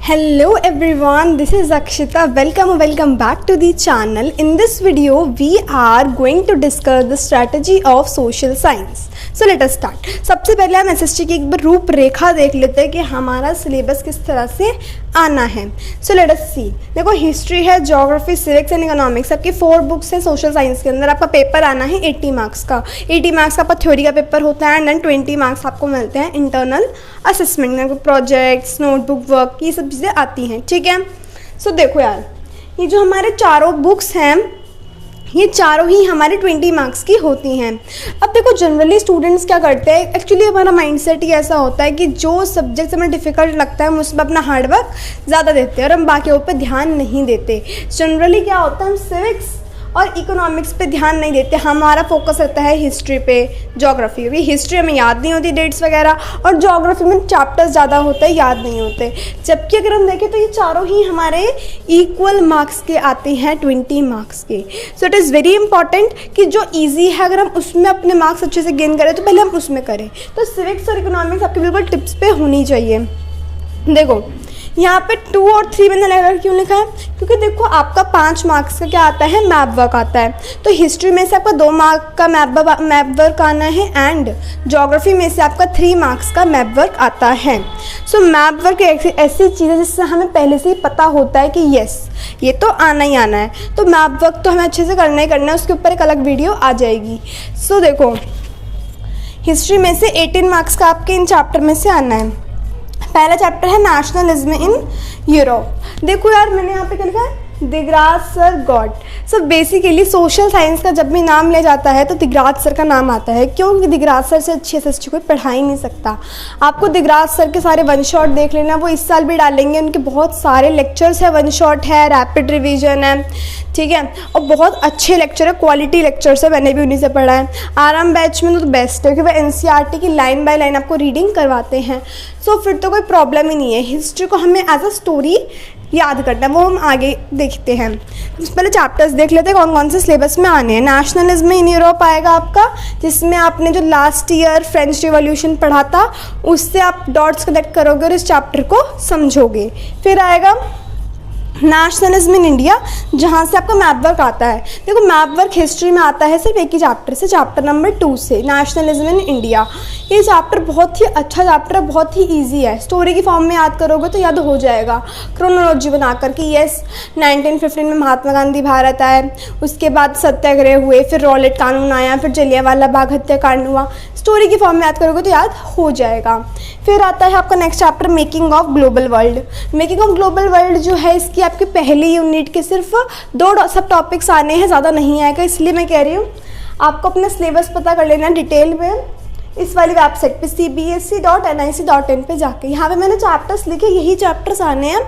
Hello everyone, this is Akshita. Welcome back to the channel. In this video, we are going to discuss the strategy of social science. So let us start. सबसे पहले हम SST की एक बार रूपरेखा देख लेते हैं कि हमारा सिलेबस किस तरह से आना है. सो लेट अस सी. देखो हिस्ट्री है, ज्योग्राफी, सिविक्स एंड इकोनॉमिक्स, आपकी 4 बुक्स हैं सोशल साइंस के अंदर. आपका पेपर आना है 80 मार्क्स का. 80 मार्क्स का आपका थ्योरी का पेपर होता है एंड देन 20 मार्क्स आपको मिलते हैं इंटरनल असेसमेंट में. प्रोजेक्ट्स, नोटबुक वर्क, ये सब चीज़ें आती हैं. ठीक है. सो देखो यार, ये जो हमारे चारों बुक्स हैं ये चारों ही हमारे 20 मार्क्स की होती हैं. अब देखो जनरली स्टूडेंट्स क्या करते हैं, एक्चुअली हमारा माइंडसेट ही ऐसा होता है कि जो सब्जेक्ट हमें डिफ़िकल्ट लगता है हम उसमें अपना हार्डवर्क ज़्यादा देते हैं और हम बाकियों पे ध्यान नहीं देते. जनरली क्या होता है, हम सिविक्स और इकोनॉमिक्स पे ध्यान नहीं देते. हमारा फोकस रहता है हिस्ट्री पे, ज्योग्राफी. क्योंकि हिस्ट्री हमें याद नहीं होती डेट्स वगैरह, और ज्योग्राफी में चैप्टर्स ज़्यादा होते हैं, याद नहीं होते. जबकि अगर हम देखें तो ये चारों ही हमारे इक्वल मार्क्स के आते हैं, 20 मार्क्स के. So it is very important कि जो ईजी है अगर हम उसमें अपने मार्क्स अच्छे से गेन करें तो पहले हम उसमें करें. तो सिविक्स और इकोनॉमिक्स आपके बिल्कुल टिप्स पे होनी चाहिए. देखो यहाँ पे 2 और 3 मैंने अलग क्यों लिखा है, क्योंकि देखो आपका 5 मार्क्स का क्या आता है, मैप वर्क आता है. तो हिस्ट्री में से आपका 2 मार्क का मैप वर्क आना है एंड ज्योग्राफी में से आपका 3 मार्क्स का मैप वर्क आता है. सो मैप वर्क एक ऐसी चीज़ है जिससे हमें पहले से ही पता होता है कि येस ये तो आना ही आना है. तो मैप वर्क तो हमें अच्छे से करना ही करना है, उसके ऊपर एक अलग वीडियो आ जाएगी. सो देखो हिस्ट्री में से 18 मार्क्स का आपके इन चैप्टर में से आना है. पहला चैप्टर है नेशनलिज्म इन यूरोप. देखो यार मैंने यहाँ पे क्या लिखा है, Digraj sir God. So basically social science का जब भी नाम लिया जाता है तो दिगराज सर का नाम आता है. क्यों? क्योंकि दिगराज सर से अच्छी एसएसटी कोई पढ़ा ही नहीं सकता. आपको दिगराज सर के सारे वन शॉट देख लेना, वो इस साल भी डालेंगे. उनके बहुत सारे लेक्चर्स है, वन शॉट है, रैपिड रिवीजन है. ठीक है, और बहुत अच्छे लेक्चर है, क्वालिटी लेक्चर्स है, मैंने भी उन्हीं से पढ़ा है. आराम बैच में तो बेस्ट है क्योंकि वह एनसीईआरटी की लाइन बाय लाइन आपको रीडिंग करवाते हैं. सो फिर तो कोई प्रॉब्लम ही नहीं है. हिस्ट्री को हमें एज अ स्टोरी याद करना है, वो हम आगे देखते हैं. पहले चैप्टर्स देख लेते हैं कौन कौन से सिलेबस में आने हैं. नेशनलिज्म इन यूरोप आएगा आपका, जिसमें आपने जो लास्ट ईयर फ्रेंच रिवॉल्यूशन पढ़ा था उससे आप डॉट्स कनेक्ट करोगे और इस चैप्टर को समझोगे. फिर आएगा नेशनलिज्म इन इंडिया, जहाँ से आपका मैप वर्क आता है. देखो मैप वर्क हिस्ट्री में आता है सिर्फ एक ही चैप्टर से, चैप्टर नंबर 2 से, नेशनलिज्म इन इंडिया. ये चैप्टर बहुत ही अच्छा चैप्टर है, बहुत ही इजी है. स्टोरी की फॉर्म में याद करोगे तो याद हो जाएगा, क्रोनोलॉजी बनाकर कि येस 1915 में महात्मा गांधी भारत आए, उसके बाद सत्याग्रह हुए, फिर रॉलेट कानून आया, फिर जलियांवाला बाग हत्याकांड हुआ. स्टोरी की फॉर्म में याद करोगे तो याद हो जाएगा. फिर आता है आपका next chapter making of global world. Making of global world जो है इसकी आपकी पहली यूनिट के सिर्फ 2 सब टॉपिक्स आने हैं, ज़्यादा नहीं आएगा. इसलिए मैं कह रही हूँ आपको अपना सिलेबस पता कर लेना डिटेल में इस वाली वेबसाइट पे cbsc.nic.in पे जाके. यहाँ पे मैंने चैप्टर्स लिखे, यही चैप्टर्स आने हैं.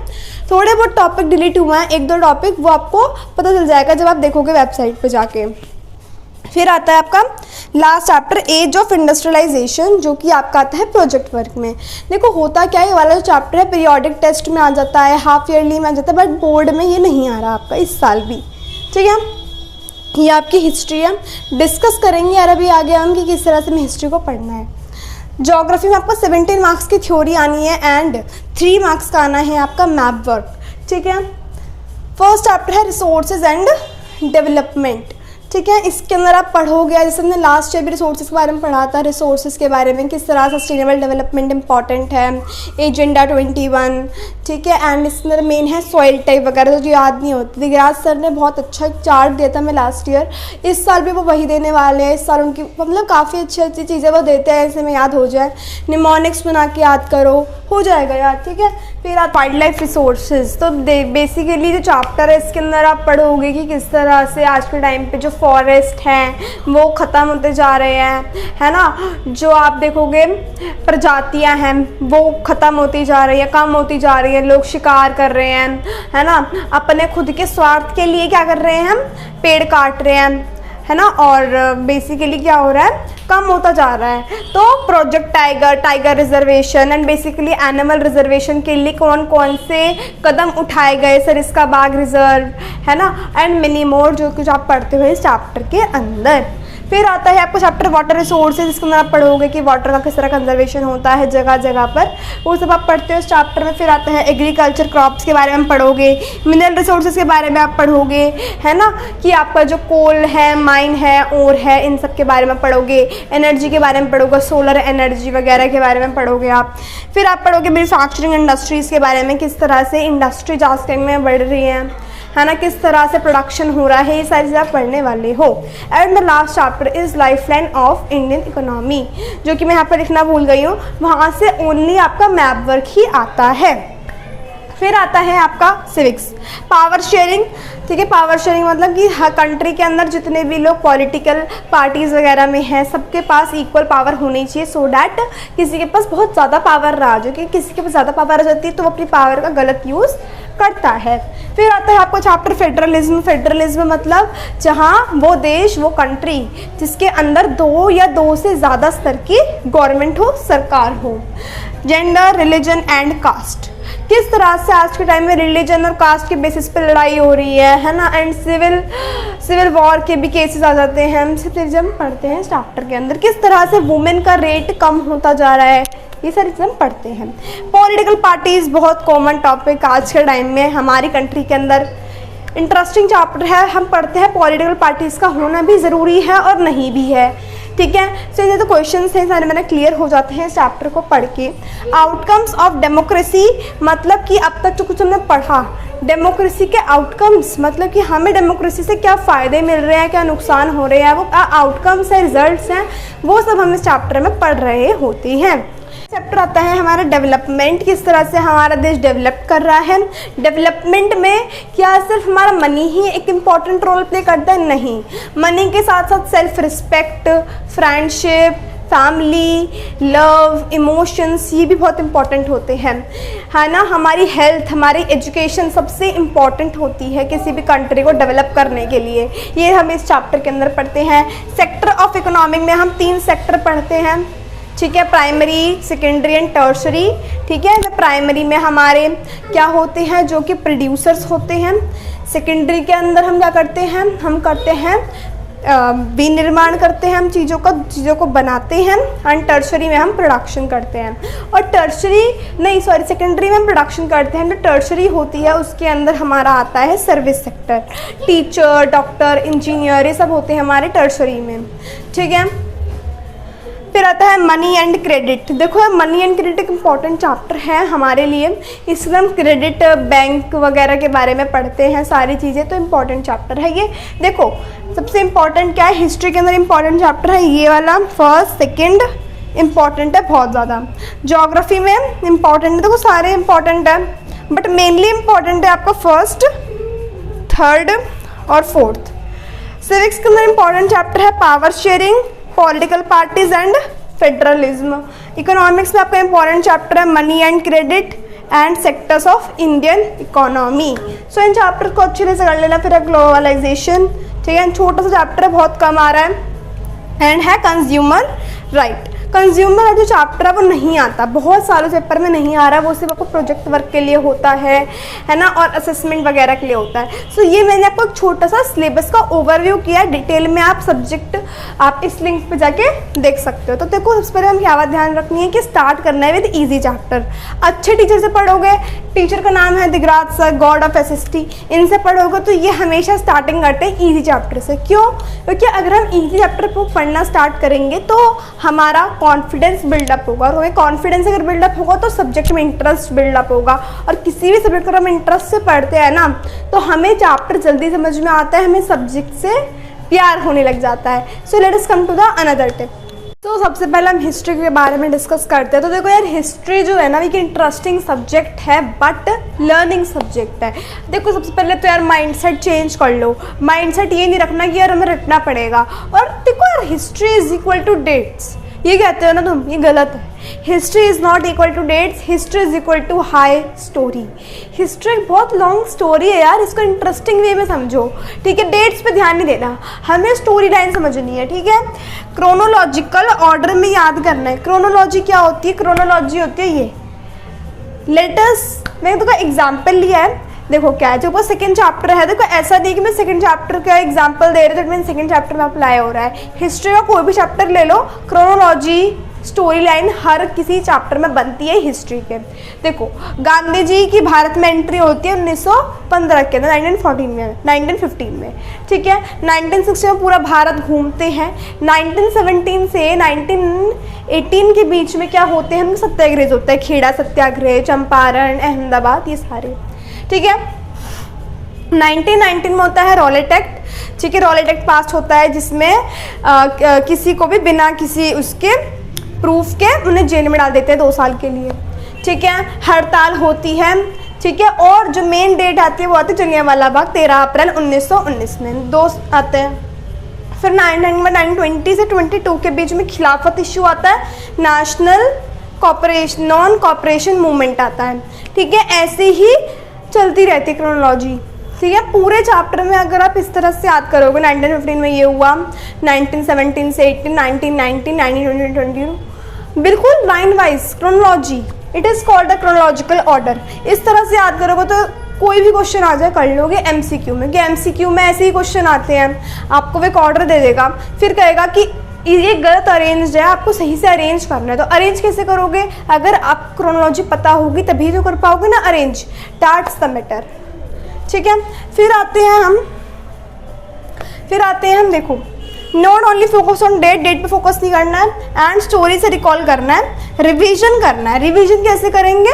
थोड़े बहुत टॉपिक डिलीट हुए हैं, 1-2 टॉपिक, वो आपको पता चल जाएगा जब आप देखोगे वेबसाइट पे जाके. फिर आता है आपका last chapter age of industrialisation, जो कि आपका आता है प्रोजेक्ट वर्क में. देखो होता क्या है, ये वाला जो चैप्टर है पीरियोडिक टेस्ट में आ जाता है, हाफ ईयरली में आ जाता है, बट बोर्ड में ये नहीं आ रहा आपका इस साल भी. ठीक है, ये आपकी हिस्ट्री है. डिस्कस करेंगे यार अभी आगे हम कि किस तरह से हमें हिस्ट्री को पढ़ना है. ज्योग्राफी में आपको 17 मार्क्स की थ्योरी आनी है एंड 3 मार्क्स का आना है आपका मैप वर्क. ठीक है, फर्स्ट चैप्टर है रिसोर्सेज एंड डेवलपमेंट. ठीक है, इसके अंदर आप पढ़ोगे, जैसे हमने लास्ट ईयर भी रिसोर्सेज के बारे में पढ़ा था, रिसोर्सेज के बारे में किस तरह सस्टेनेबल डेवलपमेंट इंपॉर्टेंट है, एजेंडा 21. ठीक है, एंड इसके अंदर मेन है सॉइल टाइप वगैरह जो याद नहीं होती. दिगराज सर ने बहुत अच्छा चार्ट दिया था मैं लास्ट ईयर, इस साल भी वो वही देने वाले हैं. इस साल उनकी मतलब काफ़ी अच्छी चीज़ें वो देते हैं, ऐसे में याद हो जाए. निमोनिक्स बना के याद करो, हो जाएगा याद. ठीक है, फिर आप वाइल्ड लाइफ रिसोर्सेज. तो बेसिकली जो चैप्टर है इसके अंदर आप पढ़ोगे कि किस तरह से आज के टाइम पे जो फॉरेस्ट हैं वो ख़त्म होते जा रहे हैं, है ना. जो आप देखोगे प्रजातियां हैं वो ख़त्म होती जा रही है, कम होती जा रही है. लोग शिकार कर रहे हैं, है ना, अपने खुद के स्वार्थ के लिए क्या कर रहे हैं, हम पेड़ काट रहे हैं, है ना. और बेसिकली क्या हो रहा है, कम होता जा रहा है. तो project tiger reservation and basically animal reservation के लिए कौन कौन से कदम उठाए गए, सरिस्का बाग रिजर्व, है ना, एंड मिनी मोर, जो कुछ आप पढ़ते हुए इस चैप्टर के अंदर. फिर आता है आपका चैप्टर वाटर रिसोर्सेज, जिसके अंदर आप पढ़ोगे कि वाटर का किस तरह कंजर्वेशन होता है जगह जगह पर, वो सब आप पढ़ते हो इस चैप्टर में। फिर आता है एग्रीकल्चर, क्रॉप्स के बारे में पढ़ोगे, मिनरल रिसोर्सेज के बारे में आप पढ़ोगे, है ना, कि आपका जो कोल है, माइन है, और है, इन सब के बारे में पढ़ोगे। एनर्जी के बारे में पढ़ोगे, सोलर एनर्जी वगैरह के बारे में पढ़ोगे आप। फिर आप पढ़ोगे मैन्युफैक्चरिंग इंडस्ट्रीज़ के बारे में, किस तरह से इंडस्ट्रीज आज में बढ़ रही हैं, है ना, किस तरह से प्रोडक्शन हो रहा है, ये सारी चीज़ें आप पढ़ने वाले हो। And the last chapter is lifeline of Indian economy, जो कि मैं यहाँ पर लिखना भूल गई हूँ, वहाँ से ओनली आपका मैप वर्क ही आता है। फिर आता है आपका सिविक्स, पावर शेयरिंग, ठीक है। पावर शेयरिंग मतलब कि हर कंट्री के अंदर जितने भी लोग पॉलिटिकल पार्टीज़ वगैरह में हैं, सबके पास इक्वल पावर होनी चाहिए, सो डैट किसी के पास बहुत ज़्यादा पावर रहा, जो कि किसी के पास ज़्यादा पावर आ जाती है तो वो अपनी पावर का गलत यूज़ करता है। फिर आता है आपका चैप्टर फेडरलिज्म। फेडरलिज्म मतलब जहाँ वो देश, वो कंट्री जिसके अंदर 2 या 2 से ज़्यादा स्तर की गवर्नमेंट हो, सरकार हो। जेंडर, रिलीजन एंड कास्ट, किस तरह से आज के टाइम में रिलीजन और कास्ट के बेसिस पे लड़ाई हो रही है ना, एंड सिविल वॉर के भी केसेस आ जाते हैं, हम सब चीज़ें हम पढ़ते हैं इस चैप्टर के अंदर। किस तरह से वुमेन का रेट कम होता जा रहा है, ये सारी चीज़ें हम पढ़ते हैं। पॉलिटिकल पार्टीज़ बहुत कॉमन टॉपिक आज के टाइम में हमारी कंट्री के अंदर, इंटरेस्टिंग चैप्टर है, हम पढ़ते हैं पॉलिटिकल पार्टीज़ का होना भी ज़रूरी है और नहीं भी है, ठीक है। सो ये तो क्वेश्चंस हैं सारे मेरे क्लियर हो जाते हैं इस चैप्टर को पढ़ के। आउटकम्स ऑफ डेमोक्रेसी मतलब कि अब तक जो कुछ हमने पढ़ा, डेमोक्रेसी के आउटकम्स मतलब कि हमें डेमोक्रेसी से क्या फ़ायदे मिल रहे हैं, क्या नुकसान हो रहे हैं, वो आउटकम्स हैं, रिजल्ट्स हैं, वो सब हम इस चैप्टर में पढ़ रहे होते हैं। चैप्टर आता है हमारा डेवलपमेंट, किस तरह से हमारा देश डेवलप कर रहा है। डेवलपमेंट में क्या सिर्फ हमारा मनी ही एक इम्पॉर्टेंट रोल प्ले करता है? नहीं, मनी के साथ साथ self respect, friendship, family, love, emotions, ये भी बहुत इंपॉर्टेंट होते हैं, है ना। हमारी हेल्थ, हमारी एजुकेशन सबसे इम्पॉर्टेंट होती है किसी भी कंट्री को डेवलप करने के लिए, ये हम इस चैप्टर के अंदर पढ़ते हैं। सेक्टर ऑफ इकोनॉमिक में हम 3 सेक्टर पढ़ते हैं, ठीक है, प्राइमरी, सेकेंडरी एंड टर्शरी, ठीक है। प्राइमरी में हमारे क्या होते हैं, जो कि प्रोड्यूसर्स होते हैं। सेकेंडरी के अंदर हम क्या करते हैं, हम करते हैं विनिर्माण करते हैं, हम चीज़ों को बनाते हैं। एंड टर्शरी में हम प्रोडक्शन करते हैं, और सेकेंडरी में हम प्रोडक्शन करते हैं। जो टर्शरी होती है उसके अंदर हमारा आता है service sector, teacher, doctor, engineer, ये सब होते हैं हमारे टर्शरी में, ठीक है। फिर आता है मनी एंड क्रेडिट। देखो मनी एंड क्रेडिट एक इम्पॉर्टेंट चैप्टर है हमारे लिए, इसमें हम क्रेडिट, बैंक वगैरह के बारे में पढ़ते हैं सारी चीज़ें, तो इम्पॉर्टेंट चैप्टर है ये। देखो सबसे इम्पॉर्टेंट क्या है, हिस्ट्री के अंदर इम्पॉर्टेंट चैप्टर है ये वाला, फर्स्ट सेकंड इम्पॉर्टेंट है बहुत ज़्यादा। ज्योग्राफी में इम्पॉर्टेंट है, देखो सारे इम्पॉर्टेंट है, बट मेनली इम्पॉर्टेंट है आपका फर्स्ट, थर्ड और फोर्थ। सिविक्स के अंदर इम्पॉर्टेंट चैप्टर है power sharing, political parties and federalism. Economics में आपका इंपॉर्टेंट चैप्टर है money and credit and sectors of Indian economy. So in chapter को अच्छे से कर लेना। फिर है ग्लोबलाइजेशन, ठीक है, छोटा सा चैप्टर है, बहुत कम आ रहा है। एंड है कंज्यूमर राइट। कंज्यूमर जो चैप्टर है वो नहीं आता, बहुत सालों से पेपर में नहीं आ रहा, वो सिर्फ आपको प्रोजेक्ट वर्क के लिए होता है ना, और असेसमेंट वगैरह के लिए होता है। सो ये मैंने आपको एक छोटा सा सिलेबस का ओवरव्यू किया, डिटेल में आप सब्जेक्ट आप इस लिंक पे जाके देख सकते हो। तो देखो सबसे पहले हम क्या बात ध्यान रखनी है कि स्टार्ट करना है विद ईजी चैप्टर। अच्छे टीचर से पढ़ोगे, टीचर का नाम है Digraj sir, God of SST, इनसे पढ़ोगे तो ये हमेशा स्टार्टिंग करते हैं ईजी चैप्टर से। क्यों? क्योंकि अगर हम ईजी चैप्टर को पढ़ना स्टार्ट करेंगे तो हमारा कॉन्फिडेंस बिल्डअप होगा, और हमें कॉन्फिडेंस अगर बिल्डअप होगा तो सब्जेक्ट में इंटरेस्ट बिल्डअप होगा, और किसी भी सब्जेक्ट को हम इंटरेस्ट से पढ़ते हैं ना तो हमें चैप्टर जल्दी समझ में आता है, हमें सब्जेक्ट से प्यार होने लग जाता है। So let us come to the another tip. तो सबसे पहले हम हिस्ट्री के बारे में डिस्कस करते हैं। तो देखो यार, हिस्ट्री जो है ना एक इंटरेस्टिंग सब्जेक्ट है बट लर्निंग सब्जेक्ट है। देखो सबसे पहले तो यार माइंडसेट चेंज कर लो। माइंडसेट ये नहीं रखना कि यार हमें रटना पड़ेगा, और देखो यार history is equal to dates, ये कहते हो ना तुम, ये गलत है। History is not equal to dates, history is equal to high story. History एक बहुत लॉन्ग स्टोरी है यार, इसको इंटरेस्टिंग वे में समझो, ठीक है। डेट्स पे ध्यान नहीं देना, हमें स्टोरी लाइन समझनी है, ठीक है। क्रोनोलॉजिकल ऑर्डर में याद करना है। क्रोनोलॉजी क्या होती है? क्रोनोलॉजी होती है ये, लेटस, मैंने तो एग्जाम्पल लिया है, देखो क्या है, जो वो सेकंड चैप्टर है, देखो ऐसा नहीं कि मैं सेकंड चैप्टर का एग्जांपल दे रही हूँ तो सेकंड चैप्टर में अप्लाई हो रहा है। हिस्ट्री का कोई भी चैप्टर ले लो, क्रोनोलॉजी, स्टोरी लाइन हर किसी चैप्टर में बनती है हिस्ट्री के। देखो गांधी जी की भारत में एंट्री होती है 1915 के अंदर, 1914 में, 1915 में, ठीक है। 1960 में पूरा भारत घूमते हैं। 1917 से 1918 के बीच में क्या होते हैं, हम सत्याग्रह होता है, खेड़ा सत्याग्रह, चंपारण, अहमदाबाद, ये सारे, ठीक है। 1919 में होता है रॉलेट एक्ट, ठीक है। रॉलेट एक्ट पास होता है जिसमें किसी को भी बिना किसी उसके प्रूफ के उन्हें जेल में डाल देते हैं 2 साल के लिए, ठीक है। हड़ताल होती है, ठीक है। और जो मेन डेट आती है वो आती है जलियांवाला बाग, 13 अप्रैल 1919 में, 2 आते हैं। फिर 1920 से 22 के बीच में खिलाफत इशू आता है, national cooperation, non cooperation movement आता है, ठीक है। ऐसे ही चलती रहती है क्रोनोलॉजी, ठीक है। पूरे चैप्टर में अगर आप इस तरह से याद करोगे, 1915 में ये हुआ, 1917 से 18, 1919, 1920, 20, बिल्कुल line wise chronology, it is called the chronological order. इस तरह से याद करोगे तो कोई भी क्वेश्चन आ जाए कर लोगे एमसीक्यू में, कि एमसीक्यू में ऐसे ही क्वेश्चन आते हैं, आपको एक ऑर्डर दे देगा, फिर कहेगा कि ये गलत अरेंज है, आपको सही से अरेंज करना है। तो अरेंज कैसे करोगे, अगर आप क्रोनोलॉजी पता होगी तभी तो कर पाओगे ना अरेंज, दैट्स द मैटर, ठीक है। फिर आते हैं हम देखो, not only focus on date, date पे फोकस नहीं करना है, एंड स्टोरी से रिकॉल करना है, रिवीजन करना है। रिवीजन कैसे करेंगे,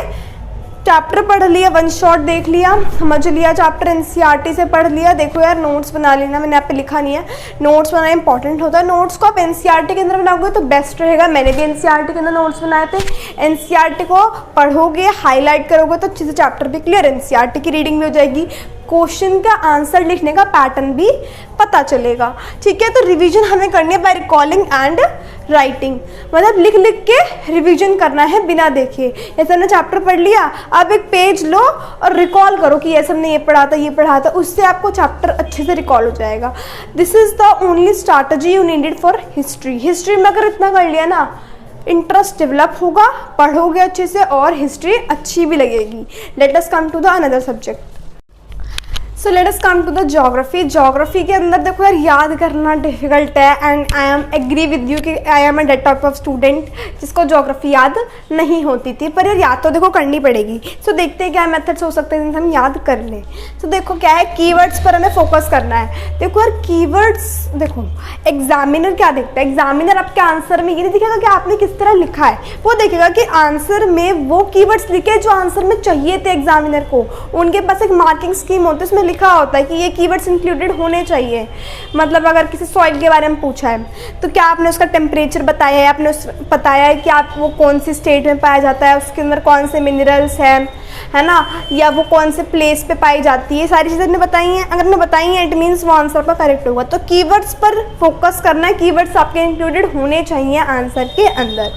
चैप्टर पढ़ लिया, वन शॉट देख लिया, समझ लिया चैप्टर, एनसीईआरटी से पढ़ लिया। देखो यार नोट्स बना लेना, मैंने यहाँ पे लिखा नहीं है, नोट्स बनाना इंपॉर्टेंट होता है। नोट्स को आप एनसीईआरटी के अंदर बनाओगे तो बेस्ट रहेगा। मैंने भी एनसीईआरटी के अंदर नोट्स बनाए थे। एनसीईआरटी को पढ़ोगे, हाईलाइट करोगे तो अच्छे से चैप्टर भी क्लियर, एनसीईआरटी की रीडिंग भी हो जाएगी, क्वेश्चन का आंसर लिखने का पैटर्न भी पता चलेगा, ठीक है। तो रिवीजन हमें करनी है बाय रिकॉलिंग एंड राइटिंग, मतलब लिख लिख के रिवीजन करना है बिना देखे। जैसे हमने चैप्टर पढ़ लिया, अब एक पेज लो और रिकॉल करो कि ऐसा हमने ये पढ़ा था, उससे आपको चैप्टर अच्छे से रिकॉल हो जाएगा। This is the only strategy you needed for history. History में अगर इतना कर लिया ना, इंटरेस्ट डेवलप होगा, पढ़ोगे अच्छे से और हिस्ट्री अच्छी भी लगेगी। Let us come to the another subject. So let us come to the geography. Geography के अंदर देखो यार याद करना डिफिकल्ट है, and I am agree with you कि I am a dead type of student जिसको ज्योग्राफी याद नहीं होती थी, पर यार याद तो देखो करनी पड़ेगी। सो देखते हैं क्या मेथड्स हो सकते हैं जिनसे हम याद कर लें। तो देखो क्या है, कीवर्ड्स पर हमें फोकस करना है। देखो यार कीवर्ड्स, देखो एग्जामिनर क्या देखता है, एग्जामिनर आपके आंसर में ये नहीं दिखेगा कि आपने किस तरह लिखा है, वो देखेगा कि आंसर में वो कीवर्ड्स लिखे जो आंसर में चाहिए थे एग्जामिनर को। उनके पास एक मार्किंग स्कीम होती है, उसमें लिखा होता है कि ये कीवर्ड्स इंक्लूडेड होने चाहिए। मतलब अगर किसी सॉइल के बारे में पूछा है तो क्या आपने उसका टेम्परेचर बताया है, आपने बताया है कि आप वो कौन सी स्टेट में पाया जाता है, उसके अंदर कौन से मिनरल्स हैं, है ना, या वो कौन से प्लेस पे पाई जाती है, सारी चीज़ें आपने बताई हैं। अगर आपने बताई हैं इट मीन्स वो आंसर पर करेक्ट होगा। तो कीवर्ड्स पर फोकस करना है, कीवर्ड्स आपके इंक्लूडेड होने चाहिए आंसर के अंदर,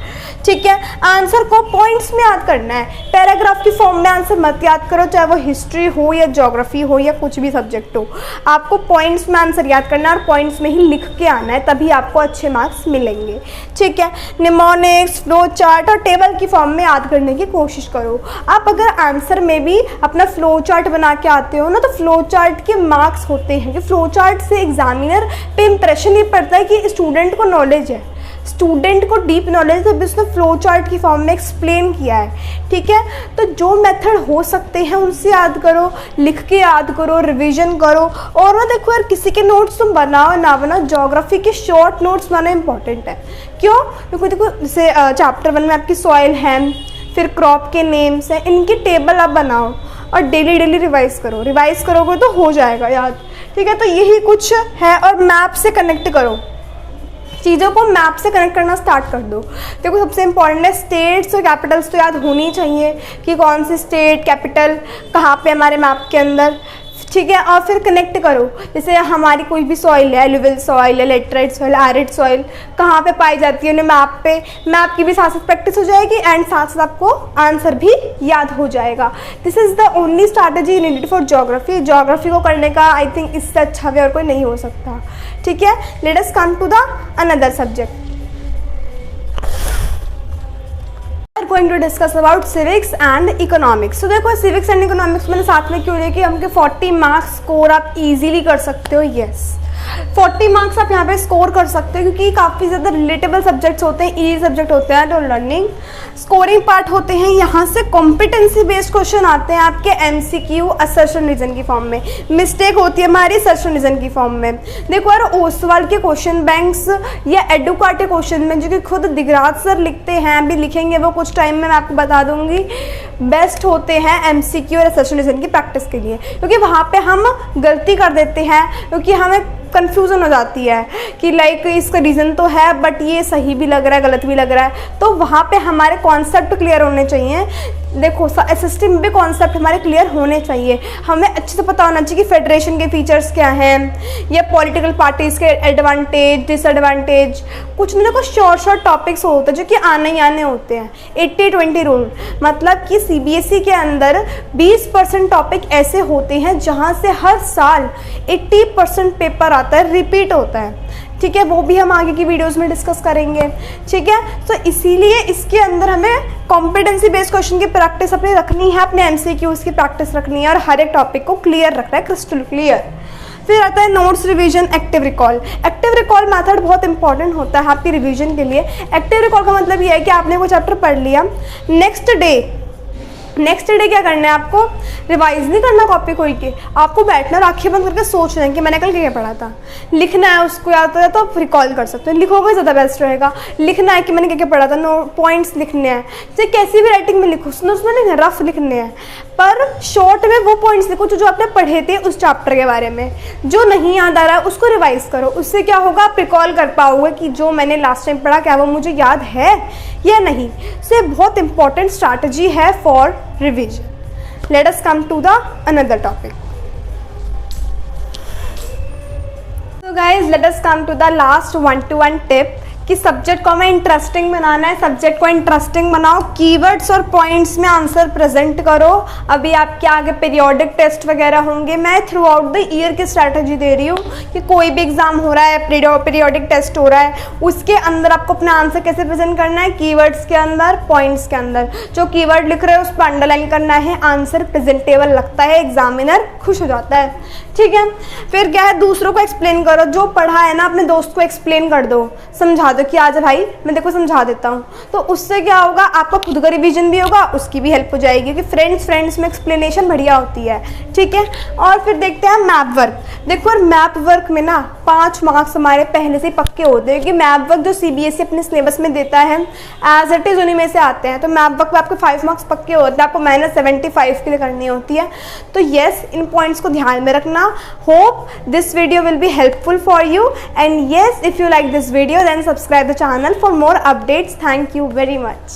ठीक है। आंसर को पॉइंट्स में याद करना है, पैराग्राफ की फॉर्म में आंसर मत याद करो, चाहे वो हिस्ट्री हो या ज्योग्राफी हो या कुछ भी सब्जेक्ट हो। आपको पॉइंट्स में आंसर याद करना है और पॉइंट्स में ही लिख के आना है, तभी आपको अच्छे मार्क्स मिलेंगे, ठीक है। निमोनिक्स, फ्लो चार्ट और टेबल की फॉर्म में याद करने की कोशिश करो। आप अगर आंसर में भी अपना फ्लो चार्ट बना के आते हो ना, तो फ्लो चार्ट के मार्क्स होते हैं कि फ्लो चार्ट से एग्जामिनर पे इंप्रेशन ये पड़ता है कि स्टूडेंट को नॉलेज है, स्टूडेंट को डीप नॉलेज है, उसने फ्लो चार्ट की फॉर्म में एक्सप्लेन किया है, ठीक है। तो जो मेथड हो सकते हैं उनसे याद करो, लिख के याद करो, रिवीजन करो। और ना देखो यार किसी के नोट्स तुम बनाओ ना बनाओ, ज्योग्राफी के शॉर्ट नोट्स बनाना इंपॉर्टेंट है। क्यों? क्योंकि देखो जैसे चैप्टर 1 में आपकी सॉइल है, फिर क्रॉप के नेम्स हैं, इनकी टेबल आप बनाओ और डेली रिवाइज करो। रिवाइज करोगे तो हो जाएगा याद, ठीक है। तो यही कुछ है। और मैप से कनेक्ट करो, चीज़ों को मैप से कनेक्ट करना स्टार्ट कर दो। देखो सबसे इंपॉर्टेंट है स्टेट्स और कैपिटल्स तो याद होनी चाहिए कि कौन सी स्टेट कैपिटल कहाँ पे हमारे मैप के अंदर, ठीक है। और फिर कनेक्ट करो, जैसे हमारी कोई भी सॉइल है, एलुवियल सॉइल है, लेटराइट सॉइल, एरिड सॉइल कहाँ पे पाई जाती है उन्हें मैप पे, मैप की भी साथ साथ प्रैक्टिस हो जाएगी एंड साथ साथ आपको आंसर भी याद हो जाएगा। This is the only strategy needed for geography. Geography को करने का आई थिंक इससे अच्छा वे और कोई नहीं हो सकता, ठीक है। Let us come to the another subject. Going to discuss about civics and economics. तो देखो सिविक्स एंड इकोनॉमिक्स मैंने साथ में क्यों लिया कि हमके 40 मार्क्स स्कोर आप इजीली कर सकते हो। यस 40 मार्क्स आप यहाँ पे स्कोर कर सकते हो क्योंकि काफ़ी ज़्यादा रिलेटेबल सब्जेक्ट्स होते हैं, इजी सब्जेक्ट होते हैं। तो लर्निंग स्कोरिंग पार्ट होते हैं, यहाँ से कॉम्पिटेंसी बेस्ड क्वेश्चन आते हैं आपके MCQ असर्शन रीजन की फॉर्म में, मिस्टेक होती है हमारी असर्शन रीजन की फॉर्म में। देखो यार ओसवाल के क्वेश्चन बैंक्स या एडुका के क्वेश्चन में जो कि खुद दिगराज सर लिखते हैं, अभी लिखेंगे वो कुछ टाइम में मैं आपको बता दूंगी, बेस्ट होते हैं MCQ और असर्शन रीजन की प्रैक्टिस के लिए, क्योंकि वहाँ पे हम गलती कर देते हैं क्योंकि हमें कन्फ्यूज़न हो जाती है कि लाइक इसका रीज़न तो है बट ये सही भी लग रहा है गलत भी लग रहा है। तो वहाँ पे हमारे कॉन्सेप्ट क्लियर होने चाहिए। देखो SST में भी कॉन्सेप्ट हमारे क्लियर होने चाहिए, हमें अच्छे से पता होना चाहिए कि फेडरेशन के फीचर्स क्या हैं या पॉलिटिकल पार्टीज़ के एडवांटेज डिसएडवांटेज, कुछ ना कुछ शॉर्ट टॉपिक्स होते हैं जो कि आने ही आने होते हैं। 80-20 रूल मतलब कि CBSE के अंदर 20% टॉपिक ऐसे होते हैं जहाँ से हर साल 80% पेपर आता है, रिपीट होता है। ठीक है, वो भी हम आगे की वीडियोस में डिस्कस करेंगे। ठीक है, तो इसीलिए इसके अंदर हमें कॉम्पिटेंसी बेस्ड क्वेश्चन की प्रैक्टिस अपनी रखनी है, अपने MCQs की प्रैक्टिस रखनी है और हर एक टॉपिक को क्लियर रखना है, क्रिस्टल क्लियर। फिर आता है notes revision, active recall. Active recall method बहुत इंपॉर्टेंट होता है आपकी रिवीजन के लिए। एक्टिव रिकॉल का मतलब ये है कि आपने वो चैप्टर पढ़ लिया, नेक्स्ट डे क्या करना है, आपको रिवाइज नहीं करना कॉपी खोल के, आपको बैठना और आंखें बंद करके सोचना है कि मैंने कल क्या पढ़ा था। लिखना है, उसको याद है तो आप रिकॉल कर सकते हो, लिखोगे ज़्यादा बेस्ट रहेगा। लिखना है कि मैंने क्या पढ़ा था, पॉइंट्स लिखने हैं, चाहे कैसी भी राइटिंग में लिखो, उसमें नहीं रफ लिखने हैं, पर शॉर्ट में वो पॉइंट्स लिखो जो आपने पढ़े थे उस चैप्टर के बारे में। जो नहीं याद आ रहा है उसको रिवाइज करो, उससे क्या होगा आप रिकॉल कर पाओगे कि जो मैंने लास्ट टाइम पढ़ा क्या वो मुझे याद है या नहीं। सो बहुत इंपॉर्टेंट स्ट्रैटेजी है for revision. Let us come to the another topic. So guys, let us come to the last 1-to-1 tip कि सब्जेक्ट को हमें इंटरेस्टिंग बनाना है। सब्जेक्ट को इंटरेस्टिंग बनाओ, कीवर्ड्स और पॉइंट्स में आंसर प्रेजेंट करो। अभी आपके आगे पीरियोडिक टेस्ट वगैरह होंगे, मैं थ्रू आउट द ईयर की स्ट्रैटेजी दे रही हूँ कि कोई भी एग्जाम हो रहा है, पीरियोडिक टेस्ट हो रहा है, उसके अंदर आपको अपना आंसर कैसे प्रेजेंट करना है, कीवर्ड्स के अंदर, पॉइंट्स के अंदर। जो कीवर्ड लिख रहे हो उस पर अंडरलाइन करना है, आंसर प्रेजेंटेबल लगता है, एग्जामिनर खुश हो जाता है। ठीक है, फिर क्या है, दूसरों को एक्सप्लेन करो, जो पढ़ा है ना अपने दोस्त को एक्सप्लेन कर दो, समझा दो कि आज भाई मैं देखो समझा देता हूँ। तो उससे क्या होगा, आपका खुद का रिवीजन भी होगा, उसकी भी हेल्प हो जाएगी क्योंकि फ्रेंड्स में एक्सप्लेनेशन बढ़िया होती है। ठीक है, और फिर देखते हैं मैप वर्क। देखो और मैप वर्क में ना 5 मार्क्स हमारे पहले से पक्के होते हैं क्योंकि मैप वर्क जो CBSE अपने सिलेबस में देता है एज इट इज़ उन्हीं में से आते हैं। तो मैप वर्क में आपके 5 मार्क्स पक्के होते हैं, आपको -75 के लिए करनी होती है। तो येस, इन पॉइंट्स को ध्यान में रखना। Hope this video will be helpful for you and yes, if you like this video then subscribe the channel for more updates. Thank you very much.